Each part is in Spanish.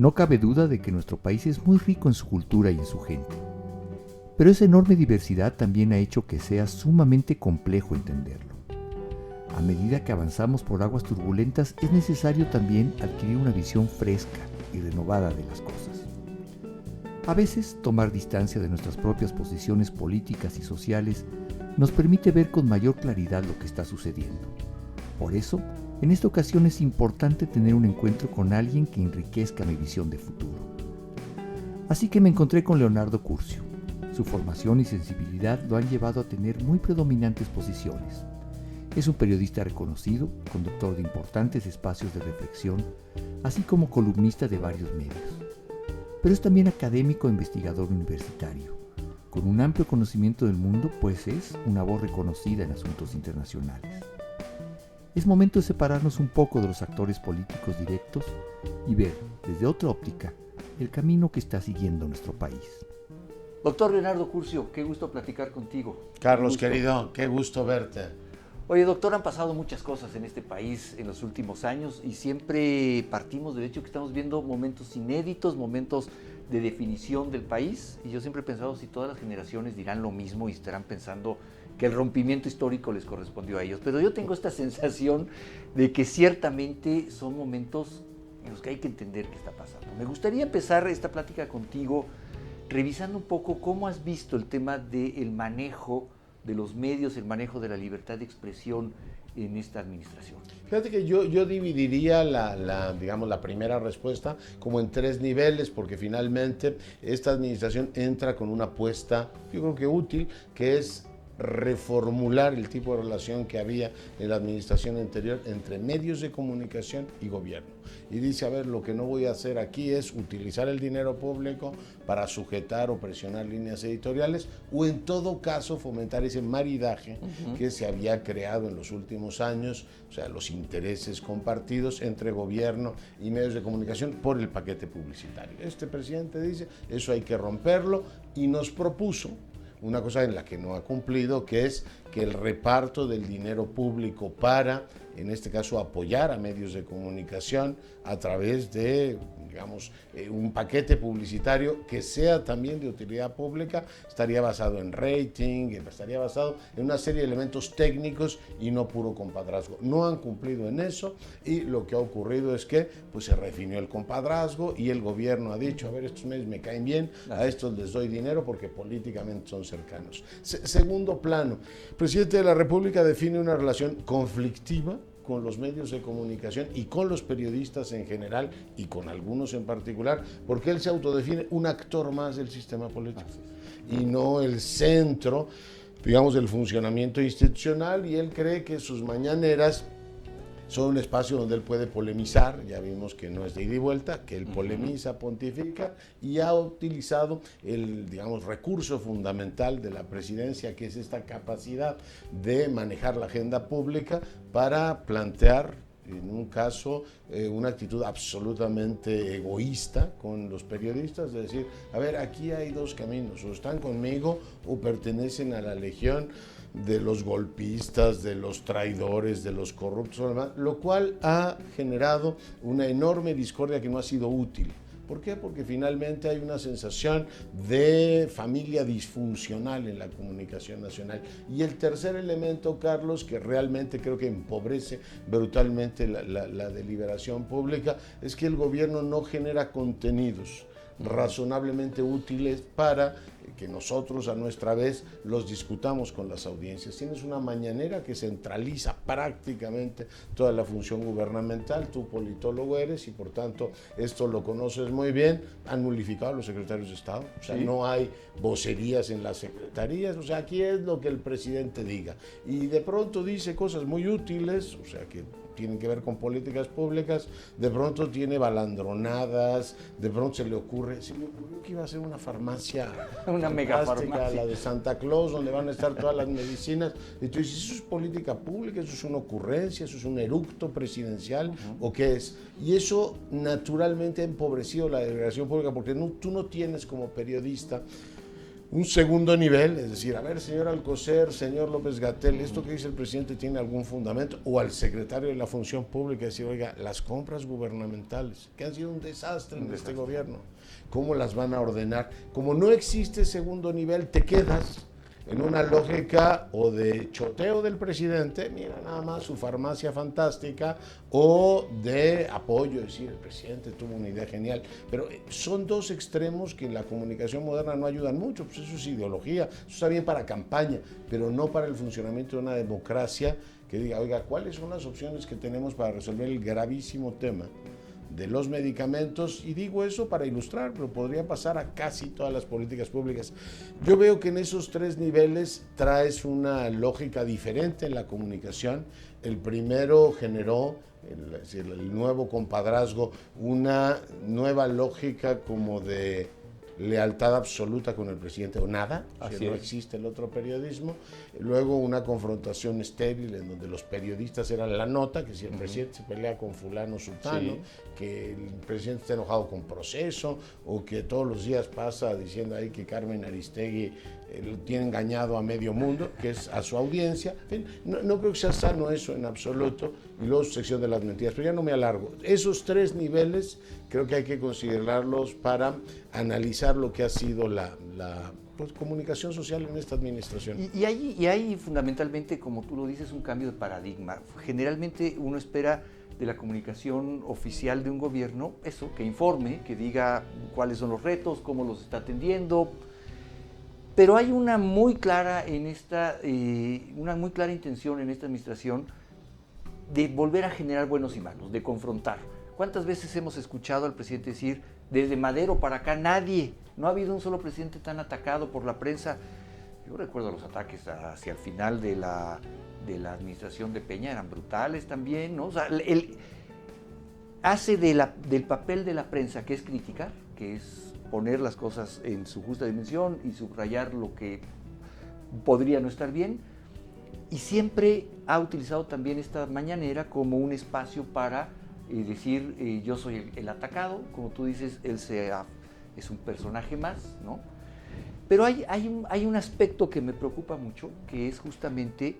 No cabe duda de que nuestro país es muy rico en su cultura y en su gente. Pero esa enorme diversidad también ha hecho que sea sumamente complejo entenderlo. A medida que avanzamos por aguas turbulentas, es necesario también adquirir una visión fresca y renovada de las cosas. A veces, tomar distancia de nuestras propias posiciones políticas y sociales nos permite ver con mayor claridad lo que está sucediendo. Por eso, en esta ocasión es importante tener un encuentro con alguien que enriquezca mi visión de futuro. Así que me encontré con Leonardo Curcio. Su formación y sensibilidad lo han llevado a tener muy predominantes posiciones. Es un periodista reconocido, conductor de importantes espacios de reflexión, así como columnista de varios medios. Pero es también académico e investigador universitario, con un amplio conocimiento del mundo, pues es una voz reconocida en asuntos internacionales. Es momento de separarnos un poco de los actores políticos directos y ver, desde otra óptica, el camino que está siguiendo nuestro país. Doctor Leonardo Curcio, qué gusto platicar contigo. Carlos, querido, qué gusto verte. Oye, doctor, han pasado muchas cosas en este país en los últimos años y siempre partimos del hecho que estamos viendo momentos inéditos, momentos de definición del país. Y yo siempre he pensado si todas las generaciones dirán lo mismo y estarán pensando que el rompimiento histórico les correspondió a ellos. Pero yo tengo esta sensación de que ciertamente son momentos en los que hay que entender qué está pasando. Me gustaría empezar esta plática contigo revisando un poco cómo has visto el tema del manejo de los medios, el manejo de la libertad de expresión en esta administración. Fíjate que yo dividiría la primera respuesta como en 3 niveles, porque finalmente esta administración entra con una apuesta, yo creo que útil, que es reformular el tipo de relación que había en la administración anterior entre medios de comunicación y gobierno. Y dice, a ver, lo que no voy a hacer aquí es utilizar el dinero público para sujetar o presionar líneas editoriales o en todo caso fomentar ese maridaje que se había creado en los últimos años, o sea, los intereses compartidos entre gobierno y medios de comunicación por el paquete publicitario. Este presidente dice, eso hay que romperlo y nos propuso una cosa en la que no ha cumplido, que es que el reparto del dinero público para, en este caso, apoyar a medios de comunicación a través de, digamos, un paquete publicitario que sea también de utilidad pública, estaría basado en rating, estaría basado en una serie de elementos técnicos y no puro compadrazgo. No han cumplido en eso y lo que ha ocurrido es que pues, se redefinió el compadrazgo y el gobierno ha dicho, a ver, estos medios me caen bien, a estos les doy dinero porque políticamente son cercanos. Segundo plano, el presidente de la República define una relación conflictiva con los medios de comunicación y con los periodistas en general y con algunos en particular, porque él se autodefine un actor más del sistema político y no el centro, digamos, del funcionamiento institucional, y él cree que sus mañaneras son un espacio donde él puede polemizar, ya vimos que no es de ida y vuelta, que él polemiza, pontifica, y ha utilizado el, digamos, recurso fundamental de la presidencia, que es esta capacidad de manejar la agenda pública para plantear, en un caso, una actitud absolutamente egoísta con los periodistas, de decir, a ver, aquí hay 2 caminos, o están conmigo o pertenecen a la legión de los golpistas, de los traidores, de los corruptos, lo cual ha generado una enorme discordia que no ha sido útil. ¿Por qué? Porque finalmente hay una sensación de familia disfuncional en la comunicación nacional. Y el tercer elemento, Carlos, que realmente creo que empobrece brutalmente la deliberación pública, es que el gobierno no genera contenidos razonablemente útiles para que nosotros a nuestra vez los discutamos con las audiencias. Tienes una mañanera que centraliza prácticamente toda la función gubernamental, tú politólogo eres y por tanto esto lo conoces muy bien, han nulificado a los secretarios de Estado, o sea, no hay vocerías en las secretarías, o sea, aquí es lo que el presidente diga y de pronto dice cosas muy útiles, o sea, que tienen que ver con políticas públicas, de pronto tiene balandronadas, de pronto se le ocurrió que iba a ser una farmacia, una mega farmacia, la de Santa Claus, donde van a estar todas las medicinas, y tú dices, ¿eso es política pública? ¿Eso es una ocurrencia? ¿Eso es un eructo presidencial? ¿O qué es? Y eso naturalmente ha empobrecido la deliberación pública, porque tú no tienes como periodista Un segundo nivel, es decir, a ver, señor Alcocer, señor López-Gatell, ¿esto que dice el presidente tiene algún fundamento? O al secretario de la Función Pública decir, oiga, las compras gubernamentales, que han sido un desastre en este gobierno, ¿cómo las van a ordenar? Como no existe segundo nivel, te quedas en una lógica o de choteo del presidente, mira nada más su farmacia fantástica, o de apoyo, es decir, el presidente tuvo una idea genial, pero son dos extremos que en la comunicación moderna no ayudan mucho, pues eso es ideología, eso está bien para campaña, pero no para el funcionamiento de una democracia que diga, oiga, ¿cuáles son las opciones que tenemos para resolver el gravísimo tema de los medicamentos? Y digo eso para ilustrar, pero podría pasar a casi todas las políticas públicas. Yo veo que en esos tres niveles traes una lógica diferente en la comunicación. El primero generó, el nuevo compadrazgo, una nueva lógica como de lealtad absoluta con el presidente o nada, que no existe el otro periodismo. Luego una confrontación estéril en donde los periodistas eran la nota, que si el presidente se pelea con fulano sultano, que el presidente está enojado con Proceso, o que todos los días pasa diciendo ahí que Carmen Aristegui lo tiene engañado a medio mundo, que es a su audiencia. En fin, no creo que sea sano eso en absoluto. Y luego su sección de las mentiras, pero ya no me alargo. Esos tres niveles creo que hay que considerarlos para analizar lo que ha sido la comunicación social en esta administración. Y hay fundamentalmente, como tú lo dices, un cambio de paradigma. Generalmente uno espera de la comunicación oficial de un gobierno eso, que informe, que diga cuáles son los retos, cómo los está atendiendo. Pero hay una muy clara intención en esta administración de volver a generar buenos y malos, de confrontar. ¿Cuántas veces hemos escuchado al presidente decir, desde Madero para acá no ha habido un solo presidente tan atacado por la prensa? Yo recuerdo los ataques hacia el final de la administración de Peña, eran brutales también, ¿no? O sea, hace del papel de la prensa, que es criticar, que es poner las cosas en su justa dimensión y subrayar lo que podría no estar bien, y siempre ha utilizado también esta mañanera como un espacio para decir yo soy el atacado, como tú dices, él es un personaje más, ¿no? Pero hay un aspecto que me preocupa mucho, que es justamente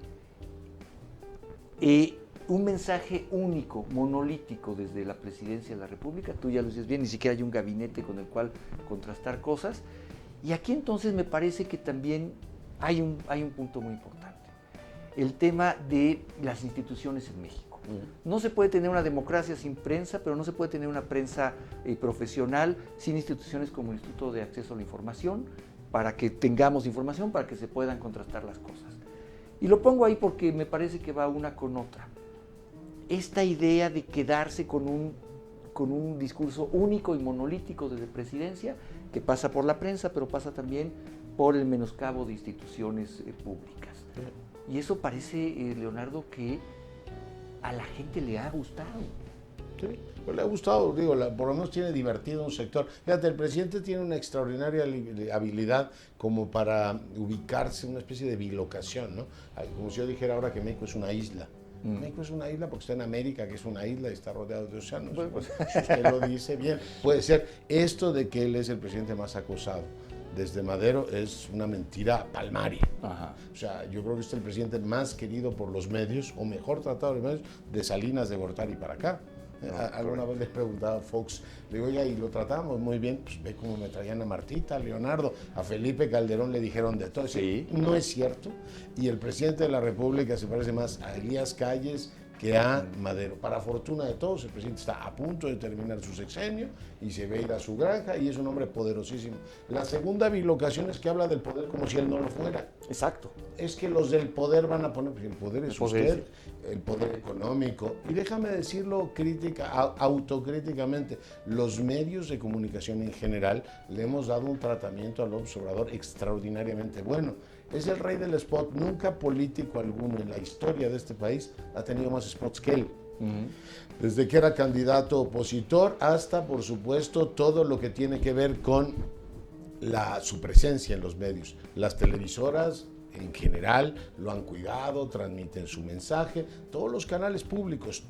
un mensaje único, monolítico desde la presidencia de la República. Tú ya lo dices bien, ni siquiera hay un gabinete con el cual contrastar cosas. Y aquí entonces me parece que también hay un punto muy importante. El tema de las instituciones en México. No se puede tener una democracia sin prensa, pero no se puede tener una prensa profesional sin instituciones como el Instituto de Acceso a la Información, para que tengamos información, para que se puedan contrastar las cosas. Y lo pongo ahí porque me parece que va una con otra. Esta idea de quedarse con un discurso único y monolítico desde presidencia, que pasa por la prensa, pero pasa también por el menoscabo de instituciones públicas. Y eso parece, Leonardo, que a la gente le ha gustado. Sí, pues le ha gustado, digo, por lo menos tiene divertido un sector. Fíjate, el presidente tiene una extraordinaria habilidad como para ubicarse en una especie de bilocación, ¿no? Como si yo dijera ahora que México es una isla. México es una isla porque está en América, que es una isla y está rodeado de océanos. Bueno, pues, si usted lo dice bien, puede ser. Esto de que él es el presidente más acosado desde Madero es una mentira palmaria. Ajá. O sea, yo creo que es el presidente más querido por los medios, o mejor tratado por los medios, de Salinas de Gortari para acá. Alguna vez le preguntaba a Fox, le digo, oiga, y lo tratamos muy bien, pues ve cómo me traían a Martita, a Leonardo, a Felipe Calderón le dijeron de todo. Sí. No es cierto, y el presidente de la República se parece más a Elías Calles que a Madero. Para fortuna de todos, el presidente está a punto de terminar su sexenio y se va a ir a su granja y es un hombre poderosísimo. La segunda bilocación es que habla del poder como si él no lo fuera. Exacto. Es que los del poder van a poner, porque el poder es usted, el poder económico. Y déjame decirlo autocríticamente, los medios de comunicación en general le hemos dado un tratamiento al López Obrador extraordinariamente bueno. Es el rey del spot. Nunca político alguno en la historia de este país ha tenido más spots que él. Desde que era candidato opositor hasta, por supuesto, todo lo que tiene que ver con su presencia en los medios. Las televisoras en general lo han cuidado, transmiten su mensaje. Todos los canales públicos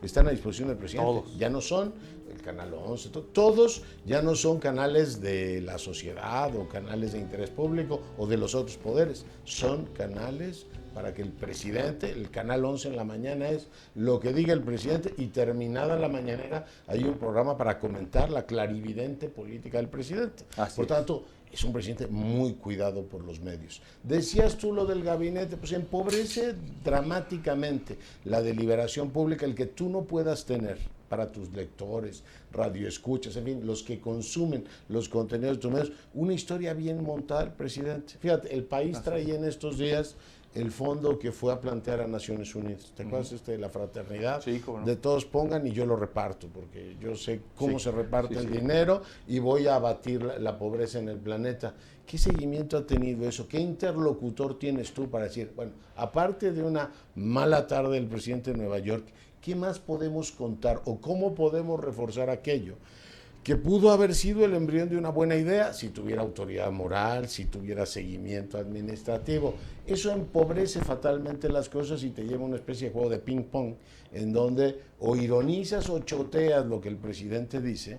están a disposición del presidente. Todos. Ya no son el canal 11, todos ya no son canales de la sociedad o canales de interés público o de los otros poderes. Son canales para que el presidente, el canal 11 en la mañana es lo que diga el presidente y terminada la mañanera hay un programa para comentar la clarividente política del presidente. Por tanto, es un presidente muy cuidado por los medios. Decías tú lo del gabinete, pues empobrece dramáticamente la deliberación pública, el que tú no puedas tener para tus lectores, radioescuchas, en fin, los que consumen los contenidos de tus medios, una historia bien montada del presidente. Fíjate, el país traía en estos días el fondo que fue a plantear a Naciones Unidas. ¿Te acuerdas de la fraternidad? Sí, cómo no. De todos pongan y yo lo reparto, porque yo sé cómo se reparte el dinero y voy a abatir la pobreza en el planeta. ¿Qué seguimiento ha tenido eso? ¿Qué interlocutor tienes tú para decir, bueno, aparte de una mala tarde del presidente de Nueva York, ¿qué más podemos contar o cómo podemos reforzar aquello que pudo haber sido el embrión de una buena idea si tuviera autoridad moral, si tuviera seguimiento administrativo? Eso empobrece fatalmente las cosas y te lleva a una especie de juego de ping-pong en donde o ironizas o choteas lo que el presidente dice,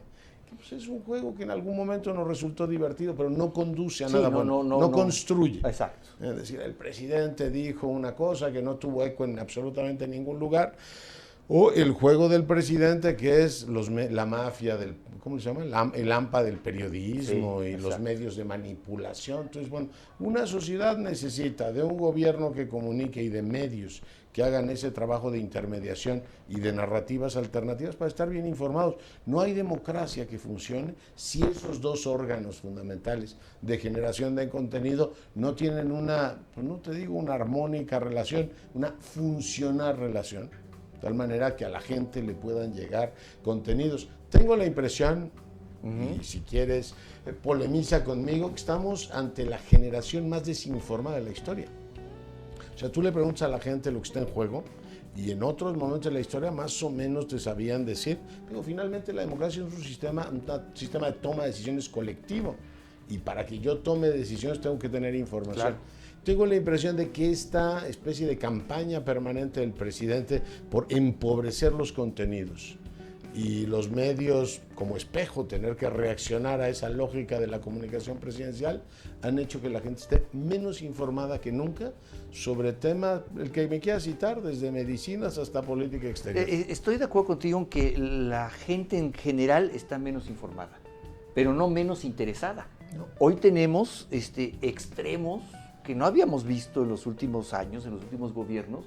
que pues es un juego que en algún momento nos resultó divertido, pero no conduce a nada bueno, no construye. Exacto. Es decir, el presidente dijo una cosa que no tuvo eco en absolutamente ningún lugar. O el juego del presidente, que es la mafia del, ¿cómo se llama? El AMPA del periodismo y los medios de manipulación. Entonces, bueno, una sociedad necesita de un gobierno que comunique y de medios que hagan ese trabajo de intermediación y de narrativas alternativas para estar bien informados. No hay democracia que funcione si esos dos órganos fundamentales de generación de contenido no tienen una, pues no te digo una armónica relación, una funcional relación. De tal manera que a la gente le puedan llegar contenidos. Tengo la impresión, y si quieres, polemiza conmigo, que estamos ante la generación más desinformada de la historia. O sea, tú le preguntas a la gente lo que está en juego, y en otros momentos de la historia más o menos te sabían decir, pero finalmente la democracia es un sistema de toma de decisiones colectivo, y para que yo tome decisiones tengo que tener información. Claro. Tengo la impresión de que esta especie de campaña permanente del presidente por empobrecer los contenidos y los medios como espejo tener que reaccionar a esa lógica de la comunicación presidencial han hecho que la gente esté menos informada que nunca sobre temas, el que me quiera citar, desde medicinas hasta política exterior. Estoy de acuerdo contigo en que la gente en general está menos informada, pero no menos interesada. No. Hoy tenemos extremos que no habíamos visto en los últimos años, en los últimos gobiernos,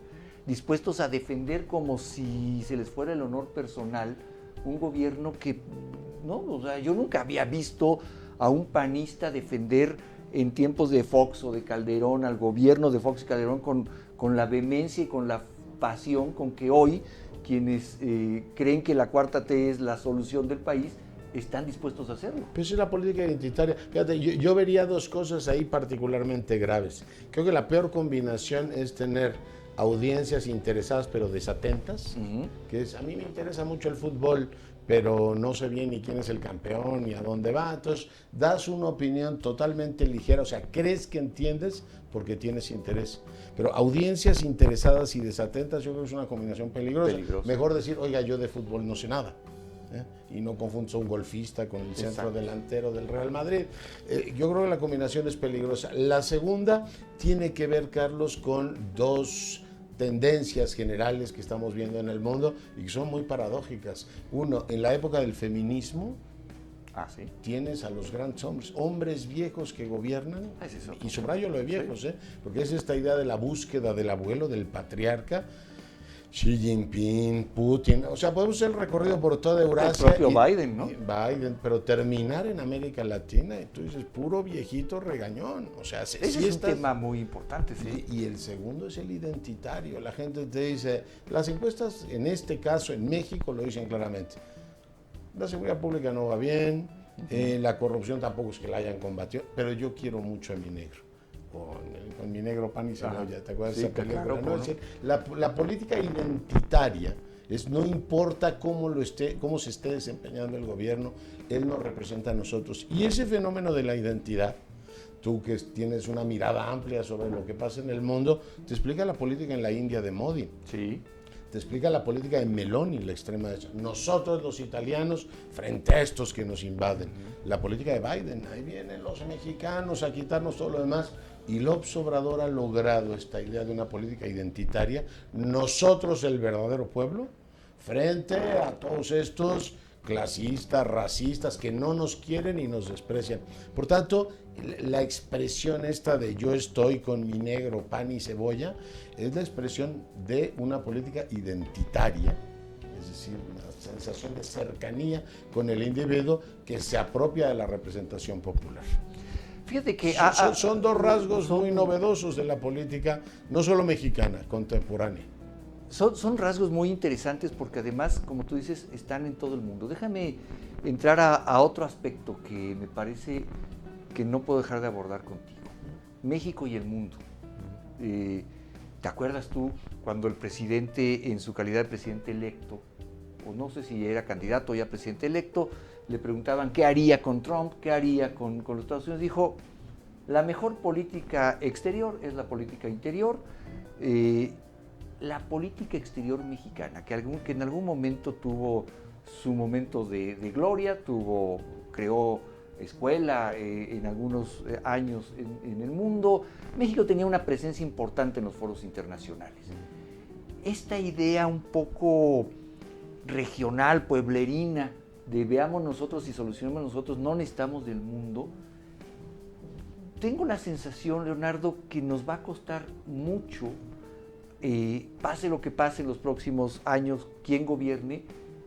dispuestos a defender como si se les fuera el honor personal un gobierno que, no, o sea, yo nunca había visto a un panista defender en tiempos de Fox o de Calderón al gobierno de Fox y Calderón con la vehemencia y con la pasión con que hoy quienes creen que la cuarta T es la solución del país están dispuestos a hacerlo. Pero eso es la política identitaria. Fíjate, yo vería dos cosas ahí particularmente graves. Creo que la peor combinación es tener audiencias interesadas pero desatentas, que es, a mí me interesa mucho el fútbol, pero no sé bien ni quién es el campeón ni a dónde va. Entonces, das una opinión totalmente ligera, o sea, crees que entiendes porque tienes interés. Pero audiencias interesadas y desatentas, yo creo que es una combinación peligrosa. Mejor decir, oiga, yo de fútbol no sé nada. Y no confundas a un golfista con el centro delantero del Real Madrid. Yo creo que la combinación es peligrosa. La segunda tiene que ver, Carlos, con dos tendencias generales que estamos viendo en el mundo y que son muy paradójicas. Uno, en la época del feminismo, tienes a los grandes hombres viejos que gobiernan, y subrayo lo de viejos, porque es esta idea de la búsqueda del abuelo, del patriarca, Xi Jinping, Putin, o sea, podemos hacer el recorrido por toda Eurasia. El propio Biden, ¿no? Biden, pero terminar en América Latina, y tú dices, puro viejito regañón. O sea, ese es un tema muy importante, sí. Y el segundo es el identitario. La gente te dice, las encuestas, en este caso, en México, lo dicen claramente. La seguridad pública no va bien, la corrupción tampoco es que la hayan combatido, pero yo quiero mucho a mi negro. Con mi negro pan y cebolla, ¿te acuerdas de esa película? Claro, ¿no? Es decir, la política identitaria es, no importa cómo se esté desempeñando el gobierno, él nos representa a nosotros. Y ese fenómeno de la identidad tú que tienes una mirada amplia sobre lo que pasa en el mundo, te explica la política en la India de Modi. Sí. Te explica la política de Meloni, la extrema derecha. Nosotros los italianos frente a estos que nos invaden. La política de Biden, ahí vienen los mexicanos a quitarnos todo lo demás. Y López Obrador ha logrado esta idea de una política identitaria. Nosotros, el verdadero pueblo, frente a todos estos clasistas, racistas, que no nos quieren y nos desprecian. Por tanto, la expresión esta de yo estoy con mi negro, pan y cebolla, es la expresión de una política identitaria, es decir, una sensación de cercanía con el individuo que se apropia de la representación popular. Fíjate que son dos rasgos muy novedosos de la política, no solo mexicana, contemporánea. Son rasgos muy interesantes porque además, como tú dices, están en todo el mundo. Déjame entrar a otro aspecto que me parece que no puedo dejar de abordar contigo. México y el mundo. ¿Te acuerdas tú cuando el presidente, en su calidad de presidente electo, o no sé si era candidato o ya presidente electo, le preguntaban qué haría con Trump, qué haría con los Estados Unidos? Dijo, la mejor política exterior es la política interior. La política exterior mexicana, que en algún momento tuvo su momento de gloria, creó escuela en algunos años en el mundo. México tenía una presencia importante en los foros internacionales. Esta idea un poco regional, pueblerina, de veamos nosotros y solucionemos nosotros, no necesitamos del mundo. Tengo la sensación, Leonardo, que nos va a costar mucho, pase lo que pase en los próximos años, quien gobierne,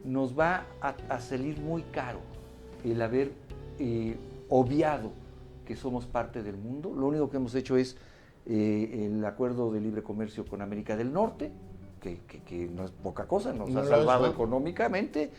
nos va a salir muy caro el haber obviado que somos parte del mundo. Lo único que hemos hecho es el acuerdo de libre comercio con América del Norte, que no es poca cosa, nos ha salvado económicamente,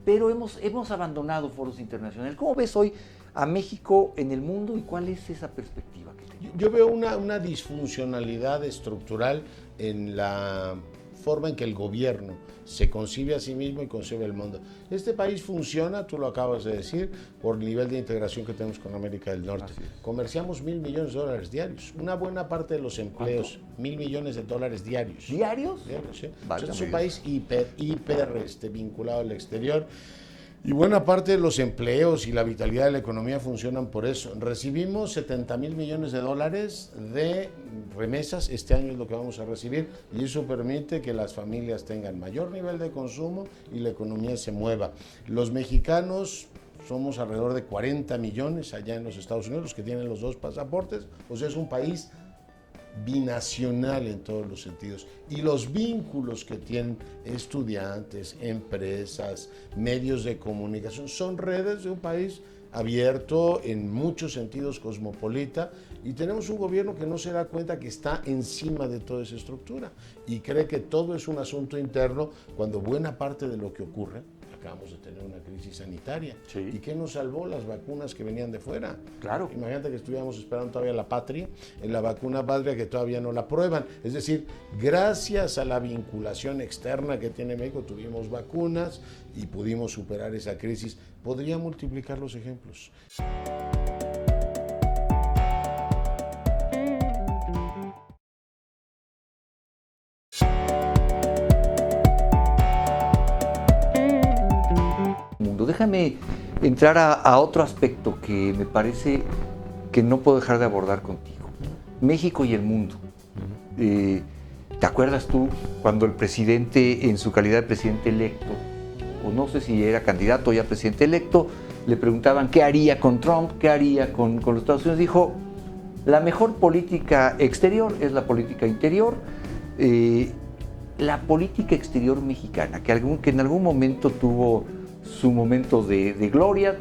pero hemos abandonado foros internacionales. ¿Cómo ves hoy a México en el mundo y cuál es esa perspectiva que tenemos? Yo veo una disfuncionalidad estructural en la forma en que el gobierno se concibe a sí mismo y concibe el mundo. Este país funciona, tú lo acabas de decir, por el nivel de integración que tenemos con América del Norte. Comerciamos $1,000 millones diarios. Una buena parte de los empleos, $1,000 millones diarios. ¿Diarios? Diarios, sí. Vale, es un país hiper vinculado al exterior. Y buena parte de los empleos y la vitalidad de la economía funcionan por eso. Recibimos $70,000 millones de remesas, este año es lo que vamos a recibir, y eso permite que las familias tengan mayor nivel de consumo y la economía se mueva. Los mexicanos somos alrededor de 40 millones allá en los Estados Unidos, los que tienen los dos pasaportes, o sea, es un país binacional en todos los sentidos, y los vínculos que tienen estudiantes, empresas, medios de comunicación, son redes de un país abierto, en muchos sentidos cosmopolita, y tenemos un gobierno que no se da cuenta que está encima de toda esa estructura y cree que todo es un asunto interno, cuando buena parte de lo que ocurre, acabamos de tener una crisis sanitaria. Sí. ¿Y qué nos salvó? Las vacunas que venían de fuera. Claro. Imagínate que estuviéramos esperando todavía la patria, en la vacuna patria que todavía no la prueban. Es decir, gracias a la vinculación externa que tiene México, tuvimos vacunas y pudimos superar esa crisis. Podría multiplicar los ejemplos. Déjame entrar a otro aspecto que me parece que no puedo dejar de abordar contigo. México y el mundo. ¿Te acuerdas tú cuando el presidente, en su calidad de presidente electo, o no sé si era candidato o ya presidente electo, le preguntaban qué haría con Trump, qué haría con los Estados Unidos? Dijo, la mejor política exterior es la política interior. La política exterior mexicana, que en algún momento tuvo su momento de gloria,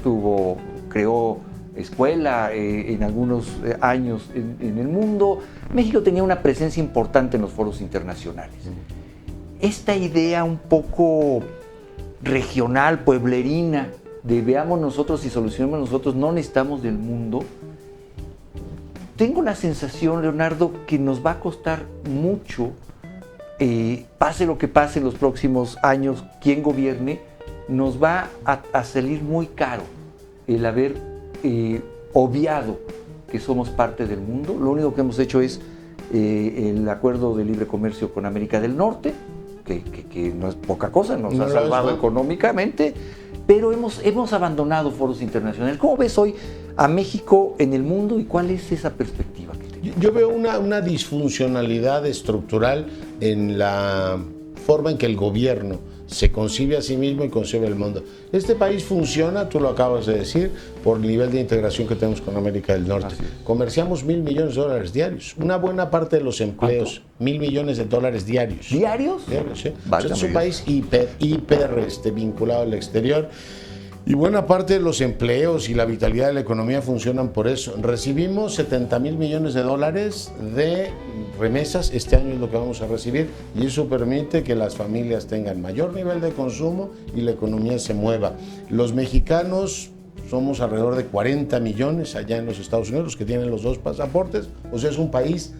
creó escuela en algunos años en el mundo. México tenía una presencia importante en los foros internacionales. Esta idea un poco regional, pueblerina, de veamos nosotros y solucionemos nosotros, no necesitamos del mundo. Tengo la sensación, Leonardo, que nos va a costar mucho, pase lo que pase en los próximos años, quien gobierne, nos va a salir muy caro el haber obviado que somos parte del mundo. Lo único que hemos hecho es el acuerdo de libre comercio con América del Norte, que no es poca cosa, nos ha salvado económicamente, pero hemos abandonado foros internacionales. ¿Cómo ves hoy a México en el mundo y cuál es esa perspectiva que tenemos? Yo veo una disfuncionalidad estructural en la forma en que el gobierno se concibe a sí mismo y concibe el mundo. Este país funciona, tú lo acabas de decir, por el nivel de integración que tenemos con América del Norte. Comerciamos $1.000 millones diarios. Una buena parte de los empleos, $1.000 millones diarios. ¿Diarios? Diarios, sí. Es un país hiper vinculado al exterior. Y buena parte de los empleos y la vitalidad de la economía funcionan por eso. Recibimos $70.000 millones de remesas, este año es lo que vamos a recibir, y eso permite que las familias tengan mayor nivel de consumo y la economía se mueva. Los mexicanos somos alrededor de 40 millones allá en los Estados Unidos, los que tienen los dos pasaportes, o sea, es un país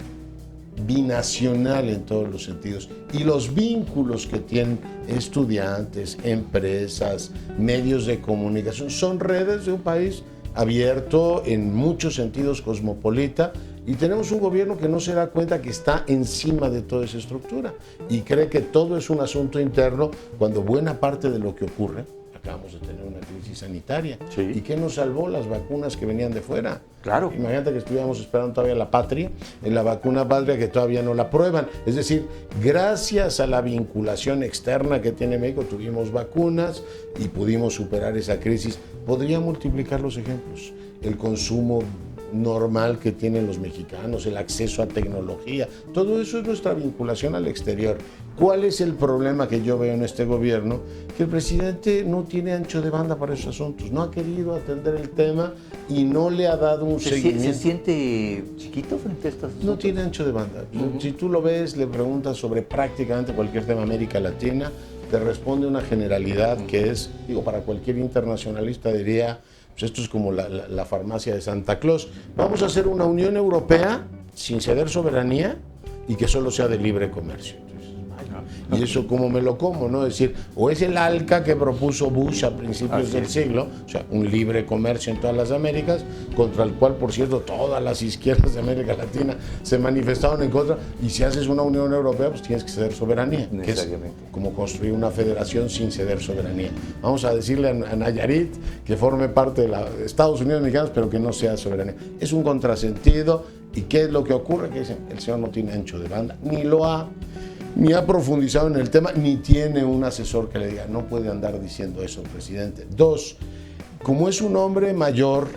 binacional en todos los sentidos, y los vínculos que tienen estudiantes, empresas, medios de comunicación son redes de un país abierto, en muchos sentidos cosmopolita, y tenemos un gobierno que no se da cuenta que está encima de toda esa estructura y cree que todo es un asunto interno, cuando buena parte de lo que ocurre, acabamos de tener una crisis sanitaria. Sí. ¿Y qué nos salvó? Las vacunas que venían de fuera. Claro. Imagínate que estuviéramos esperando todavía la patria, en la vacuna patria que todavía no la prueban. Es decir, gracias a la vinculación externa que tiene México, tuvimos vacunas y pudimos superar esa crisis. Podría multiplicar los ejemplos. El consumo normal que tienen los mexicanos, el acceso a tecnología, todo eso es nuestra vinculación al exterior. ¿Cuál es el problema que yo veo en este gobierno? Que el presidente no tiene ancho de banda para esos asuntos, no ha querido atender el tema y no le ha dado un seguimiento. ¿Se siente chiquito frente a estas asuntos? No tiene ancho de banda. Si tú lo ves, le preguntas sobre prácticamente cualquier tema de América Latina, te responde una generalidad que es, digo, para cualquier internacionalista diría, pues esto es como la farmacia de Santa Claus. Vamos a hacer una Unión Europea sin ceder soberanía y que solo sea de libre comercio. Y eso como me lo como, ¿no? Es decir, o es el ALCA que propuso Bush a principios del siglo, o sea, un libre comercio en todas las Américas, contra el cual, por cierto, todas las izquierdas de América Latina se manifestaron en contra, y si haces una Unión Europea, pues tienes que ceder soberanía, que es como construir una federación sin ceder soberanía. Vamos a decirle a Nayarit que forme parte de Estados Unidos mexicanos, pero que no sea soberanía. Es un contrasentido, ¿y qué es lo que ocurre? Que dicen, el señor no tiene ancho de banda, ni ha profundizado en el tema, ni tiene un asesor que le diga, no puede andar diciendo eso, presidente. Dos, como es un hombre mayor,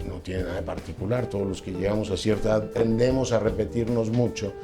no tiene nada de particular, todos los que llegamos a cierta edad tendemos a repetirnos mucho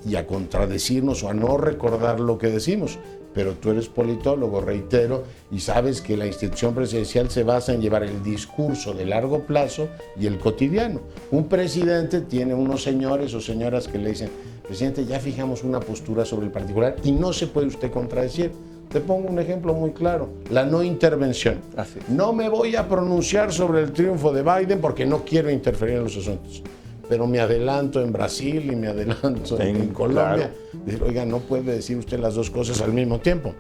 y a contradecirnos o a no recordar lo que decimos. Pero tú eres politólogo, reitero, y sabes que la institución presidencial se basa en llevar el discurso de largo plazo y el cotidiano. Un presidente tiene unos señores o señoras que le dicen, presidente, ya fijamos una postura sobre el particular y no se puede usted contradecir. Te pongo un ejemplo muy claro, la no intervención. No me voy a pronunciar sobre el triunfo de Biden porque no quiero interferir en los asuntos. Pero me adelanto en Brasil y me adelanto en Colombia. Claro. Decir, oiga, no puede decir usted las dos cosas al mismo tiempo.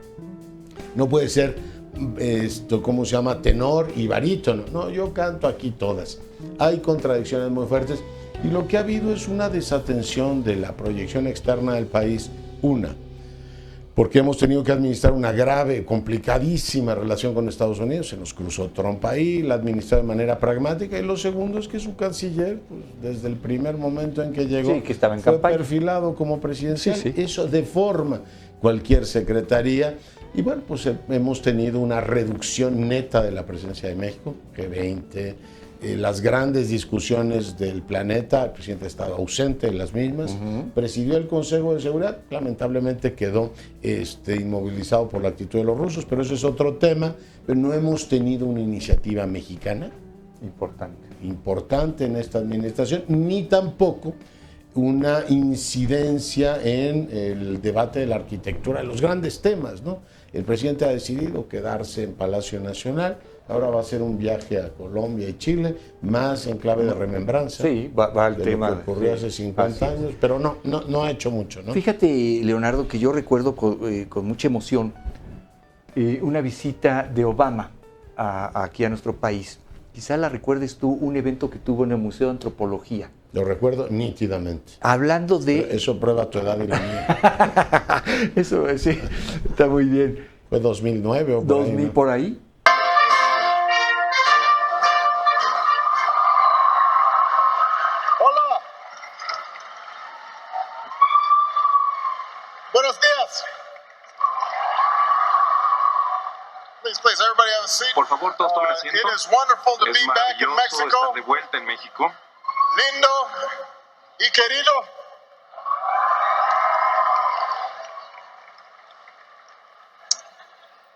No puede ser, ¿cómo se llama? Tenor y barítono. No, yo canto aquí todas. Hay contradicciones muy fuertes y lo que ha habido es una desatención de la proyección externa del país. Porque hemos tenido que administrar una grave, complicadísima relación con Estados Unidos. Se nos cruzó Trump ahí, la administró de manera pragmática. Y lo segundo es que su canciller, pues, desde el primer momento en que llegó, que estaba en fue campaña, perfilado como presidencial. Eso deforma cualquier secretaría. Y bueno, pues hemos tenido una reducción neta de la presencia de México, G20, las grandes discusiones del planeta, el presidente ha estado ausente en las mismas, presidió el Consejo de Seguridad, lamentablemente quedó inmovilizado por la actitud de los rusos, pero eso es otro tema. Pero no hemos tenido una iniciativa mexicana importante en esta administración, ni tampoco una incidencia en el debate de la arquitectura, de los grandes temas, ¿no? El presidente ha decidido quedarse en Palacio Nacional. Ahora va a hacer un viaje a Colombia y Chile, más en clave de remembranza. Sí, va al de tema. Lo que ocurrió hace 50 años, pero no ha hecho mucho, ¿no? Fíjate, Leonardo, que yo recuerdo con mucha emoción una visita de Obama aquí a nuestro país. quizá la recuerdes tú, un evento que tuvo en el Museo de Antropología. Lo recuerdo nítidamente. Hablando de... Eso prueba tu edad y la mía. Eso, sí, está muy bien. ¿Fue 2009 o por 2000 ahí, ¿no? por ahí. Hola. Buenos días. Please, everybody have a seat. Por favor, todos tomen asiento. It is wonderful to Es be back in maravilloso Mexico. estar de vuelta en México. Lindo y querido.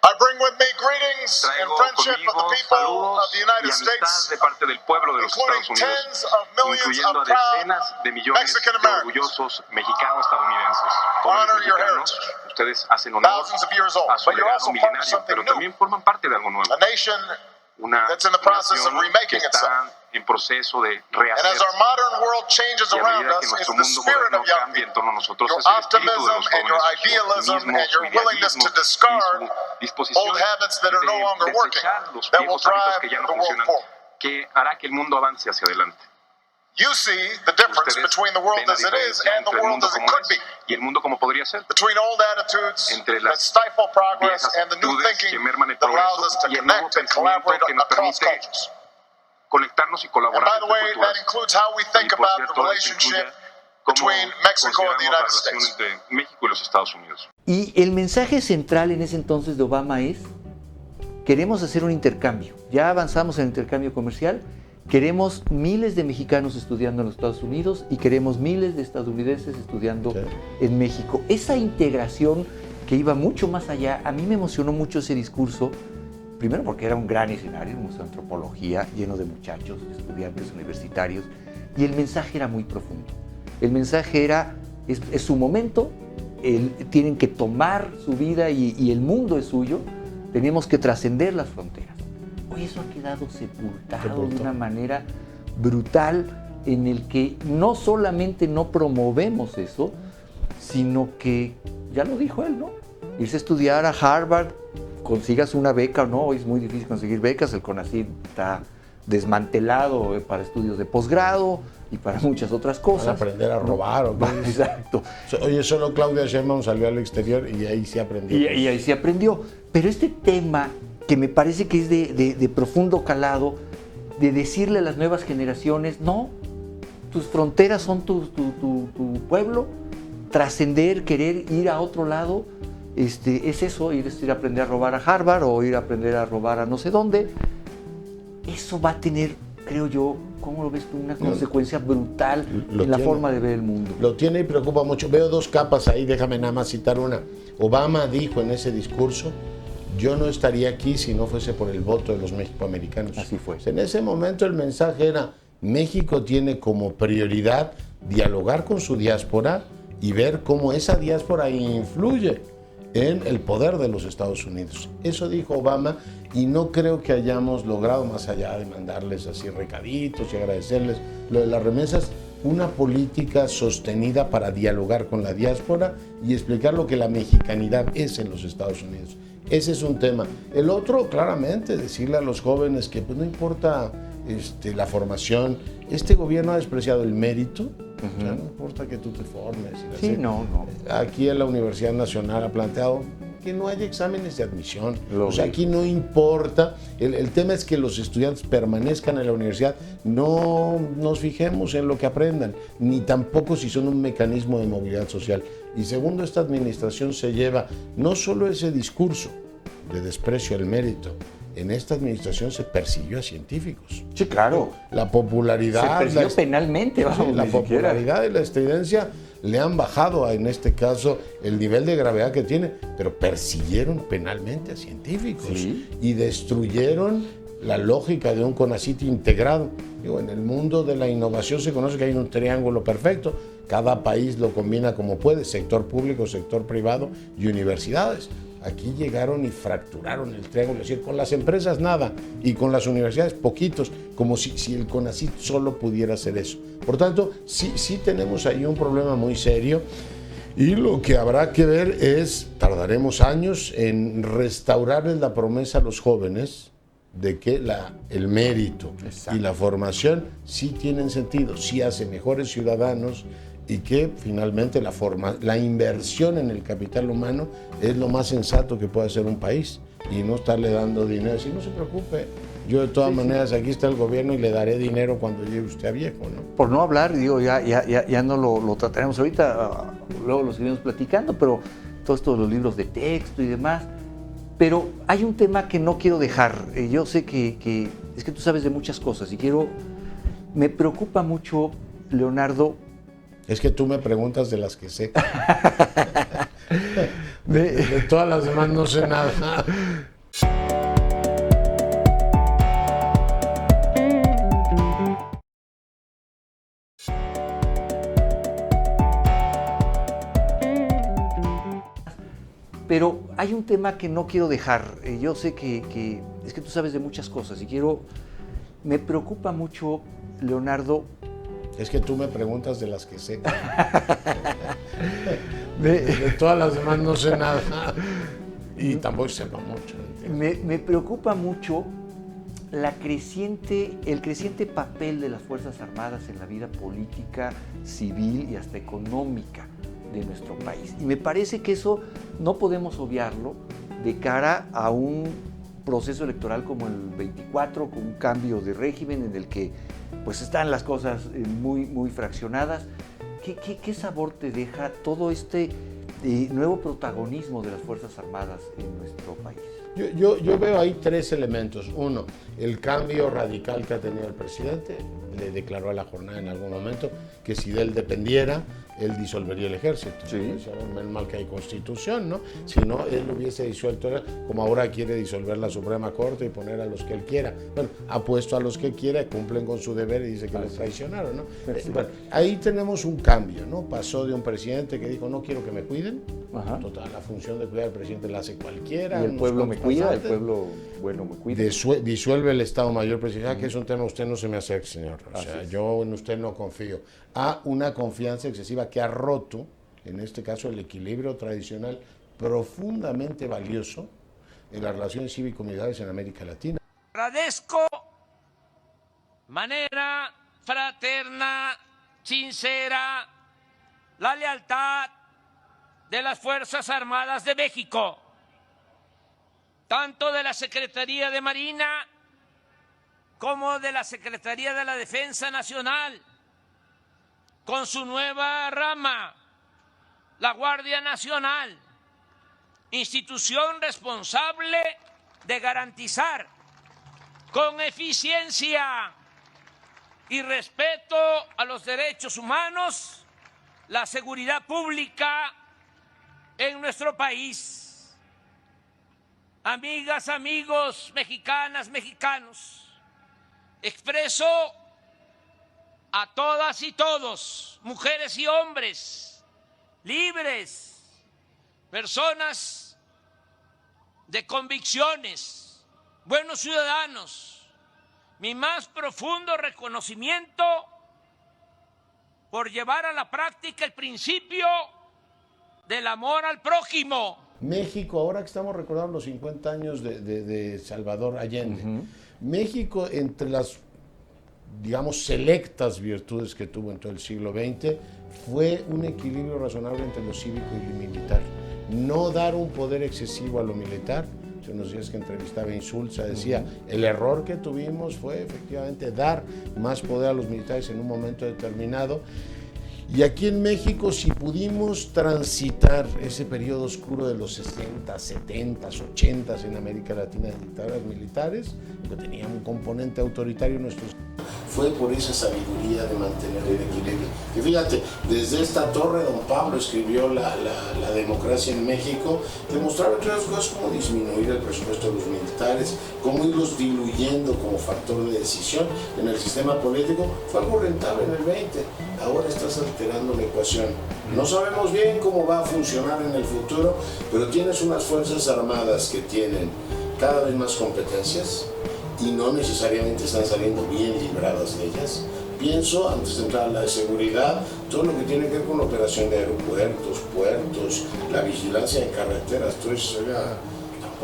I bring with me greetings and Traigo friendship of the conmigo people saludos of the y United amistad States, de parte del pueblo de los including Estados Unidos, tens of millions incluyendo a of proud decenas de millones Mexican de Americans. orgullosos mexicanos-estadounidenses. Jóvenes Honor your mexicanos, heritage. ustedes hacen honor Thousands of years old, a su but you're legado also part of milenario, something pero new. también forman parte de algo nuevo. A nation Una that's in the process of nación remaking que está en proceso de And as rehacerse. our modern world changes Y a around medida us, que it's nuestro the mundo spirit moderno of young cambia en people. torno a nosotros, Your es el espíritu de optimism los and your jóvenes, su idealism optimismo, and your su willingness to idealismo discard y su disposición old habits that are no longer de working desechar los that will viejos hábitos drive que ya no the world funcionan, forward. que hará que el mundo avance hacia adelante. You see the difference Ustedes between the world ven la as it is diferencia and the entre el world mundo as it como could es be. y el mundo como podría ser. Between old attitudes Entre that las stifle progress viejas and the new actitudes thinking que merman el that allows us progreso to y el nuevo connect and pensamiento collaborate que nos across permite cultures. conectarnos y And colaborar by the entre way, that culturas. includes how we think Y por about the cierto, eso incluye relationship cómo between Mexico and the consideramos la United relación States. entre México y los Estados Unidos. Y el mensaje central en ese entonces de Obama es, queremos hacer un intercambio. Ya avanzamos en el intercambio comercial, queremos miles de mexicanos estudiando en los Estados Unidos y queremos miles de estadounidenses estudiando en México. Esa integración que iba mucho más allá, a mí me emocionó mucho ese discurso, primero porque era un gran escenario, un museo de antropología lleno de muchachos, estudiantes universitarios, y el mensaje era muy profundo. El mensaje era, es su momento, tienen que tomar su vida y el mundo es suyo, tenemos que trascender las fronteras. Hoy eso ha quedado sepultado de una manera brutal en el que no solamente no promovemos eso, sino que, ya lo dijo él, ¿no? Irse a estudiar a Harvard, consigas una beca o no, hoy es muy difícil conseguir becas, el CONACYT está desmantelado para estudios de posgrado y para muchas otras cosas. Van a aprender a robar o qué. Exacto. Oye, solo Claudia Sheinbaum salió al exterior y ahí sí aprendió. Y ahí se aprendió. Pero este tema que me parece que es de profundo calado, de decirle a las nuevas generaciones, no, tus fronteras son tu pueblo, trascender, querer ir a otro lado, es eso, ir a aprender a robar a Harvard o ir a aprender a robar a no sé dónde. Eso va a tener, creo yo, ¿cómo lo ves tú? Una consecuencia brutal en la forma de ver el mundo. Lo tiene y preocupa mucho. Veo dos capas ahí, déjame nada más citar una. Obama dijo en ese discurso, yo no estaría aquí si no fuese por el voto de los mexicoamericanos. Así fue. En ese momento el mensaje era, México tiene como prioridad dialogar con su diáspora y ver cómo esa diáspora influye en el poder de los Estados Unidos. Eso dijo Obama y no creo que hayamos logrado, más allá de mandarles así recaditos y agradecerles lo de las remesas, una política sostenida para dialogar con la diáspora y explicar lo que la mexicanidad es en los Estados Unidos. Ese es un tema. El otro, claramente, decirle a los jóvenes que pues, no importa la formación, este gobierno ha despreciado el mérito, o sea, no importa que tú te formes. Sí, así. no. Aquí en la Universidad Nacional ha planteado que no haya exámenes de admisión. Lo o sea, vi. aquí no importa. El tema es que los estudiantes permanezcan en la universidad. No nos fijemos en lo que aprendan, ni tampoco si son un mecanismo de movilidad social. Y segundo, esta administración se lleva no solo ese discurso de desprecio al mérito, en esta administración se persiguió a científicos. Sí, claro. La popularidad... Se persiguió penalmente, vamos, la ni siquiera. popularidad y la estridencia le han bajado en este caso el nivel de gravedad que tiene, pero persiguieron penalmente a científicos y destruyeron la lógica de un CONACYT integrado. Digo, en el mundo de la innovación se conoce que hay un triángulo perfecto, cada país lo combina como puede, sector público, sector privado y universidades. Aquí llegaron y fracturaron el triángulo, es decir, con las empresas nada y con las universidades poquitos, como si el CONACYT solo pudiera hacer eso. Por tanto, sí tenemos ahí un problema muy serio y lo que habrá que ver es, tardaremos años en restaurarles la promesa a los jóvenes de que el mérito Exacto. y la formación sí tienen sentido, sí hace mejores ciudadanos y que finalmente la inversión en el capital humano es lo más sensato que puede hacer un país y no estarle dando dinero. Si no se preocupe, yo de todas maneras aquí está el gobierno y le daré dinero cuando llegue usted a viejo, ¿no? Por no hablar, digo, ya no lo trataremos ahorita, luego lo seguiremos platicando, pero todo esto de los libros de texto y demás. Pero hay un tema que no quiero dejar. Yo sé que es que tú sabes de muchas cosas y me preocupa mucho, Leonardo. Es que tú me preguntas de las que sé. de todas las demás no sé nada. Pero hay un tema que no quiero dejar. Yo sé que es que tú sabes de muchas cosas y me preocupa mucho, Leonardo. Es que tú me preguntas de las que sé. de todas las demás no sé nada. Y tampoco sepa mucho. Me preocupa mucho el creciente papel de las Fuerzas Armadas en la vida política, civil y hasta económica de nuestro país. Y me parece que eso no podemos obviarlo de cara a un proceso electoral como el 24, con un cambio de régimen en el que pues están las cosas muy fraccionadas. ¿Qué sabor te deja todo este nuevo protagonismo de las Fuerzas Armadas en nuestro país? Yo veo ahí tres elementos. Uno, el cambio radical que ha tenido el presidente. Le declaró a la jornada en algún momento que si de él dependiera, él disolvería el ejército. Sí. Menos mal que hay constitución, ¿no? Si no, él hubiese disuelto, como ahora quiere disolver la Suprema Corte y poner a los que él quiera. Bueno, ha puesto a los que quiera, cumplen con su deber y dice que los traicionaron, ¿no? Bueno, ahí tenemos un cambio, ¿no? Pasó de un presidente que dijo, no quiero que me cuiden. Ajá. Total, la función de cuidar al presidente la hace cualquiera. Y el pueblo me cuida, el pueblo bueno me cuida. Disuelve el Estado Mayor Presidencial, que es un tema, usted no se me acerque, señor. O sea, yo en usted no confío. A una confianza excesiva que ha roto, en este caso, el equilibrio tradicional profundamente valioso en las relaciones cívico-militares en América Latina. Agradezco manera fraterna, sincera, la lealtad de las Fuerzas Armadas de México, tanto de la Secretaría de Marina como de la Secretaría de la Defensa Nacional, con su nueva rama, la Guardia Nacional, institución responsable de garantizar con eficiencia y respeto a los derechos humanos la seguridad pública en nuestro país. Amigas, amigos, mexicanas, mexicanos, expreso a todas y todos, mujeres y hombres, libres, personas de convicciones, buenos ciudadanos, mi más profundo reconocimiento por llevar a la práctica el principio del amor al prójimo. México, ahora que estamos recordando los 50 años de Salvador Allende, México, entre las, digamos, selectas virtudes que tuvo en todo el siglo XX, fue un equilibrio razonable entre lo cívico y lo militar. No dar un poder excesivo a lo militar. Hace unos días que entrevistaba a Insulza, decía, el error que tuvimos fue efectivamente dar más poder a los militares en un momento determinado. Y aquí en México, si pudimos transitar ese periodo oscuro de los 60, 70, 80 en América Latina de dictaduras militares, que tenían un componente autoritario en nuestros... Fue por esa sabiduría de mantener el equilibrio. Y fíjate, desde esta torre don Pablo escribió la democracia en México, demostraba entre otras cosas cómo disminuir el presupuesto de los militares, cómo irlos diluyendo como factor de decisión en el sistema político. Fue algo rentable en el 20, ahora estás alterando la ecuación. No sabemos bien cómo va a funcionar en el futuro, pero tienes unas fuerzas armadas que tienen cada vez más competencias, y no necesariamente están saliendo bien libradas de ellas. Pienso, antes de entrar a la de seguridad, todo lo que tiene que ver con la operación de aeropuertos, puertos, la vigilancia en carreteras, todo eso,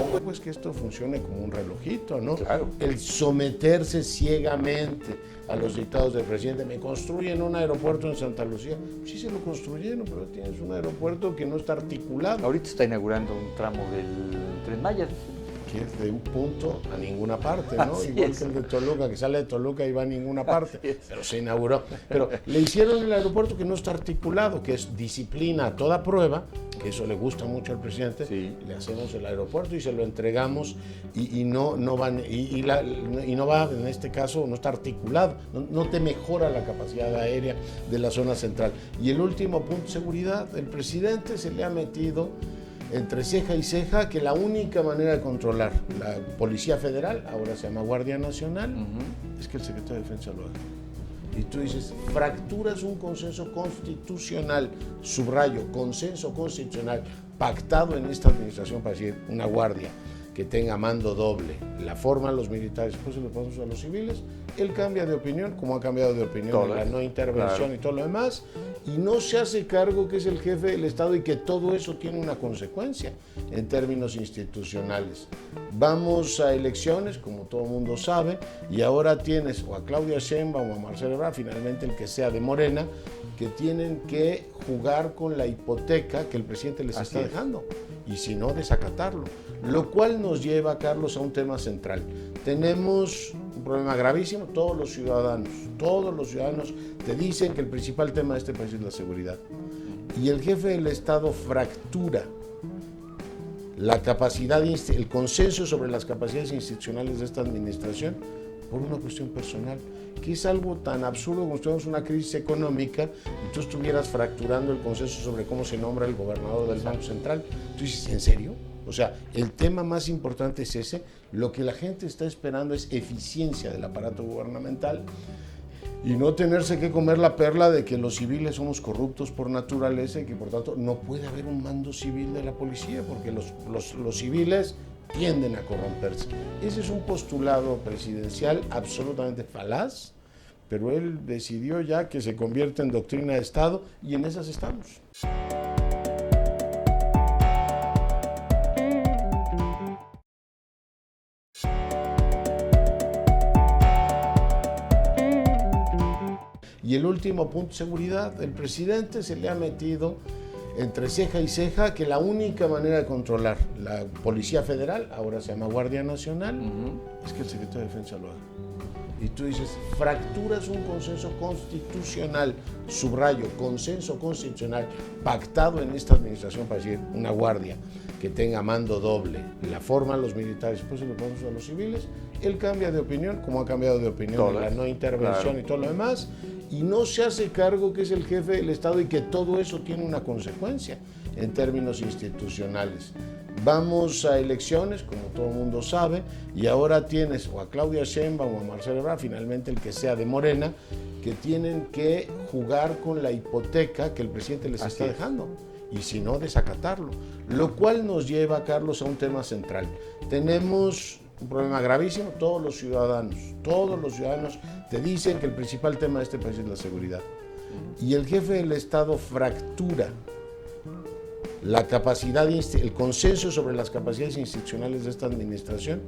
¿Cómo es que esto funcione como un relojito, no? Claro. El someterse ciegamente a los dictados del presidente. Me construyen un aeropuerto en Santa Lucía. Sí se lo construyeron, pero tienes un aeropuerto que no está articulado. Ahorita está inaugurando un tramo del Tren Maya. Que es de un punto a ninguna parte, ¿no? Así Igual es. que el de Toluca, que sale de Toluca y va a ninguna parte, Así es. pero se inauguró. Pero le hicieron el aeropuerto que no está articulado, que es disciplina a toda prueba, que eso le gusta mucho al presidente. Sí. Le hacemos el aeropuerto y se lo entregamos y no va, en este caso, no está articulado, no te mejora la capacidad aérea de la zona central. Y el último punto, seguridad. El presidente se le ha metido entre ceja y ceja que la única manera de controlar la Policía Federal, ahora se llama Guardia Nacional, es que el secretario de Defensa lo haga. Y tú dices, fracturas un consenso constitucional, subrayo, consenso constitucional, pactado en esta administración para decir una guardia que tenga mando doble, la forman los militares, después se lo pasamos a los civiles, él cambia de opinión, como ha cambiado de opinión en la no intervención, claro, y todo lo demás, y no se hace cargo que es el jefe del Estado y que todo eso tiene una consecuencia en términos institucionales. Vamos a elecciones, como todo el mundo sabe, y ahora tienes o a Claudia Sheinbaum o a Marcelo Ebrard, finalmente el que sea de Morena, que tienen que jugar con la hipoteca que el presidente les está dejando, y si no, desacatarlo. Lo cual nos lleva, Carlos, a un tema central. Tenemos un problema gravísimo, todos los ciudadanos te dicen que el principal tema de este país es la seguridad. Y el jefe del Estado fractura la capacidad, el consenso sobre las capacidades institucionales de esta administración por una cuestión personal, que es algo tan absurdo como si tuviéramos una crisis económica y tú estuvieras fracturando el consenso sobre cómo se nombra el gobernador del Banco Central. Tú dices, ¿en serio? O sea, el tema más importante es ese. Lo que la gente está esperando es eficiencia del aparato gubernamental y no tenerse que comer la perla de que los civiles somos corruptos por naturaleza y que por tanto no puede haber un mando civil de la policía porque los civiles tienden a corromperse. Ese es un postulado presidencial absolutamente falaz, pero él decidió ya que se convierte en doctrina de Estado y en esas estamos. Y el último punto, seguridad. El presidente se le ha metido entre ceja y ceja que la única manera de controlar la Policía Federal, ahora se llama Guardia Nacional, es que el secretario de Defensa lo haga. Y tú dices, fracturas un consenso constitucional, subrayo, consenso constitucional, pactado en esta administración para decir una guardia que tenga mando doble, la forman los militares, después se lo pasamos a los civiles, él cambia de opinión, como ha cambiado de opinión en la no intervención, claro, y todo lo demás, y no se hace cargo que es el jefe del Estado y que todo eso tiene una consecuencia en términos institucionales. Vamos a elecciones, como todo el mundo sabe, y ahora tienes o a Claudia Sheinbaum o a Marcelo Ebrard, finalmente el que sea de Morena, que tienen que jugar con la hipoteca que el presidente les está dejando, y si no, desacatarlo. Lo cual nos lleva, Carlos, a un tema central. Tenemos un problema gravísimo, todos los ciudadanos te dicen que el principal tema de este país es la seguridad. Y el jefe del Estado fractura la capacidad, el consenso sobre las capacidades institucionales de esta administración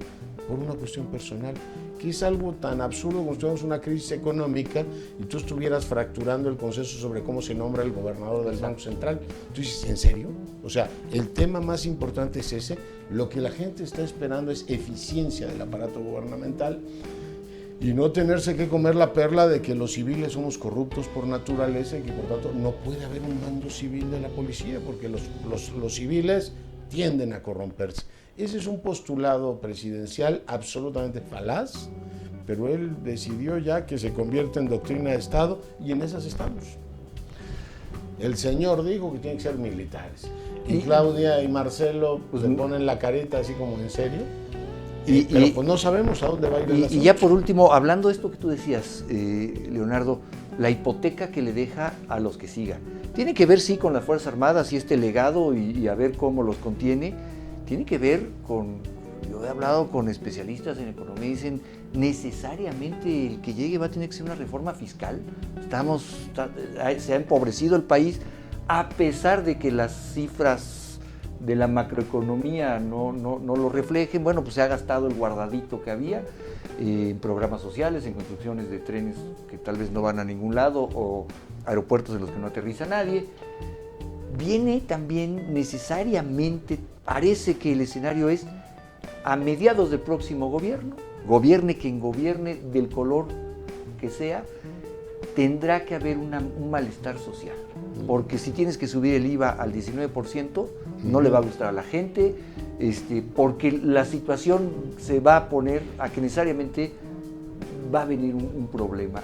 por una cuestión personal, que es algo tan absurdo como si tuviéramos una crisis económica y tú estuvieras fracturando el consenso sobre cómo se nombra el gobernador del Banco Central. Tú dices, ¿en serio? O sea, el tema más importante es ese. Lo que la gente está esperando es eficiencia del aparato gubernamental y no tenerse que comer la perla de que los civiles somos corruptos por naturaleza y que por tanto no puede haber un mando civil de la policía porque los civiles tienden a corromperse. Ese es un postulado presidencial absolutamente falaz, pero él decidió ya que se convierte en doctrina de Estado y en esas estamos. El señor dijo que tienen que ser militares y Claudia y Marcelo pues, le ponen la carita así como en serio. Pero pues no sabemos a dónde va a ir el asunto. Y ya por último, hablando de esto que tú decías, Leonardo, la hipoteca que le deja a los que sigan. Tiene que ver, sí, con las Fuerzas Armadas y este legado y a ver cómo los contiene. Tiene que ver con, yo he hablado con especialistas en economía y dicen, necesariamente el que llegue va a tener que ser una reforma fiscal. Se ha empobrecido el país a pesar de que las cifras de la macroeconomía no lo reflejen. Bueno, pues se ha gastado el guardadito que había en programas sociales, en construcciones de trenes que tal vez no van a ningún lado o aeropuertos en los que no aterriza nadie. Viene también necesariamente, parece que el escenario es a mediados del próximo gobierno, gobierne quien gobierne, del color que sea, tendrá que haber un malestar social. Porque si tienes que subir el IVA al 19%, no le va a gustar a la gente, porque la situación se va a poner a que necesariamente va a venir un problema.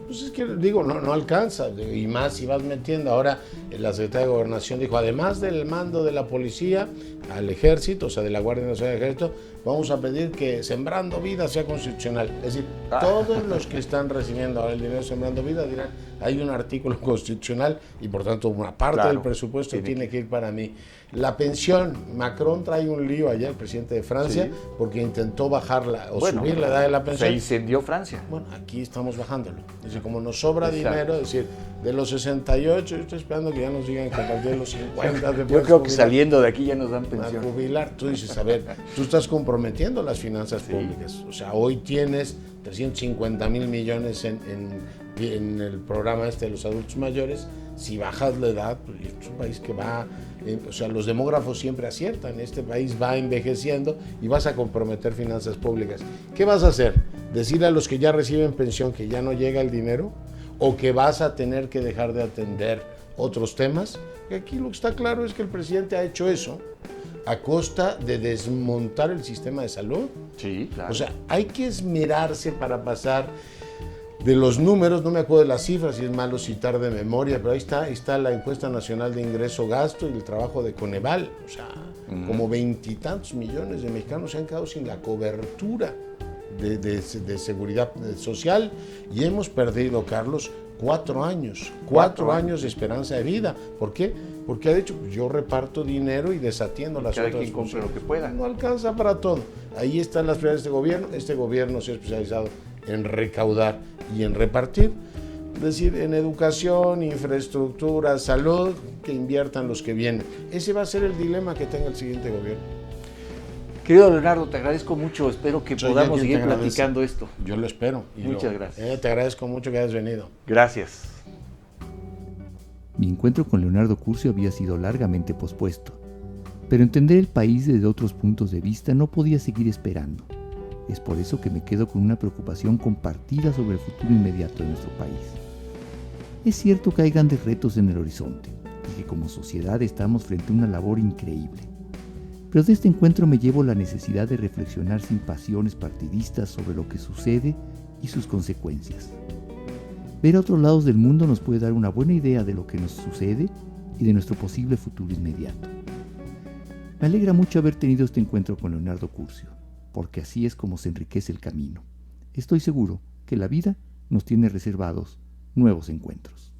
Pues es que digo, no alcanza, y más si vas metiendo. Ahora la Secretaría de Gobernación dijo, además del mando de la policía al ejército, o sea, de la Guardia Nacional del Ejército, vamos a pedir que Sembrando Vida sea constitucional. Es decir, todos los que están recibiendo ahora el dinero de Sembrando Vida dirán, hay un artículo constitucional y por tanto una parte del presupuesto tiene que ir para mí. La pensión, Macron trae un lío allá, el presidente de Francia, porque intentó bajarla o subir la edad de la pensión. Se incendió Francia. Bueno, aquí estamos bajándolo. Dice, como nos sobra dinero, es decir, de los 68, yo estoy esperando que ya nos digan que a partir de los 50... Yo creo que saliendo de aquí ya nos dan pensión. A jubilar. Tú dices, a ver, tú estás comprometiendo las finanzas públicas. O sea, hoy tienes 350,000 millones en el programa de los adultos mayores. Si bajas la edad, pues es un país que va... o sea, los demógrafos siempre aciertan. Este país va envejeciendo y vas a comprometer finanzas públicas. ¿Qué vas a hacer? ¿Decirle a los que ya reciben pensión que ya no llega el dinero? ¿O que vas a tener que dejar de atender otros temas? Que aquí lo que está claro es que el presidente ha hecho eso a costa de desmontar el sistema de salud. Sí, claro. O sea, hay que esmerarse para pasar de los números, no me acuerdo de las cifras, y es malo citar de memoria, pero ahí está la encuesta nacional de ingreso-gasto y el trabajo de Coneval. O sea, como 20 y tantos millones de mexicanos se han quedado sin la cobertura de seguridad social y hemos perdido, Carlos, 4 años. 4 años de esperanza de vida. ¿Por qué? Porque ha dicho, pues yo reparto dinero y desatiendo las otras quien compre lo que pueda. No alcanza para todo. Ahí están las prioridades de este gobierno. Este gobierno se ha especializado en recaudar y en repartir. Es decir, en educación, infraestructura, salud, que inviertan los que vienen. Ese va a ser el dilema que tenga el siguiente gobierno. Querido Leonardo, te agradezco mucho. Espero que podamos seguir platicando esto. Yo lo espero. Muchas gracias. Te agradezco mucho que hayas venido. Gracias. Mi encuentro con Leonardo Curcio había sido largamente pospuesto, pero entender el país desde otros puntos de vista no podía seguir esperando. Es por eso que me quedo con una preocupación compartida sobre el futuro inmediato de nuestro país. Es cierto que hay grandes retos en el horizonte y que como sociedad estamos frente a una labor increíble. Pero de este encuentro me llevo la necesidad de reflexionar sin pasiones partidistas sobre lo que sucede y sus consecuencias. Ver a otros lados del mundo nos puede dar una buena idea de lo que nos sucede y de nuestro posible futuro inmediato. Me alegra mucho haber tenido este encuentro con Leonardo Curcio, porque así es como se enriquece el camino. Estoy seguro que la vida nos tiene reservados nuevos encuentros.